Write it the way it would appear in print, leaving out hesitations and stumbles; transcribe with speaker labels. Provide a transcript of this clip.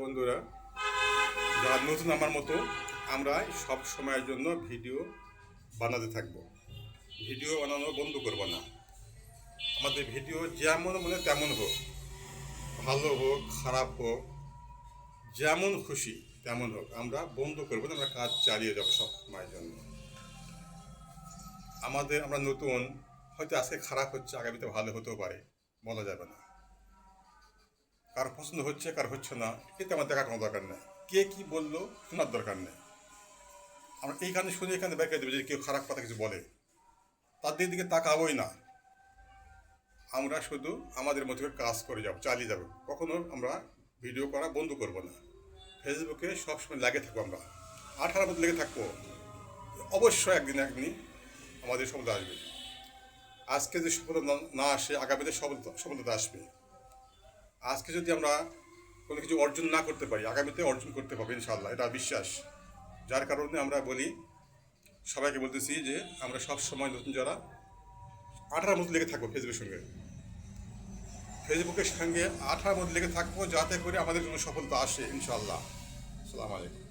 Speaker 1: বন্ধুরা, যারা নতুন আমার মতো, আমরা সব সময়ের জন্য ভিডিও বানাতে থাকবো। ভিডিও বানানো বন্ধ করবো না। আমাদের ভিডিও যেমন মনে তেমন হোক, ভালো হোক খারাপ হোক, যেমন খুশি তেমন হোক, আমরা বন্ধ করবো না। আমরা কাজ চালিয়ে যাবো সব সময়ের জন্য। আমরা নতুন, হয়তো আজকে খারাপ হচ্ছে, আগামীতে ভালো হতেও পারে, বলা যাবে না। কার পছন্দ হচ্ছে কার হচ্ছে না, কিন্তু আমার দেখার কোনো দরকার নেই। কে কি বললো শোনার দরকার নেই। আমরা এইখানে শুনে এখানে ব্যাখ্যা দেবো, যদি কেউ খারাপ কথা কিছু বলে তাদের দিকে তাকাবোই না। আমরা শুধু আমাদের মতো করে কাজ করে যাব, চালিয়ে যাব। কখনো আমরা ভিডিও করা বন্ধ করব না। ফেসবুকে সবসময় লেগে থাকবো, আমরা 18 মধ্যে লেগে থাকবো। অবশ্যই একদিন আমাদের সফলতা আসবে। আজকে যদি সফলতা না আসে, আগামীতে সফলতা আসবে। আজকে যদি আমরা কোনো কিছু অর্জন না করতে পারি, আগামীতে অর্জন করতে পারবো ইনশাআল্লাহ, এটা বিশ্বাস। যার কারণে আমরা বলি, সবাইকে বলতেছি যে আমরা সব সময় নতুন যারা 18 মধ্যে লেগে থাকবো, ফেসবুকের সঙ্গে 18 মধ্যে লেগে থাকবো, যাতে করে আমাদের জন্য সফলতা আসে ইনশাআল্লাহ। আসসালামু আলাইকুম।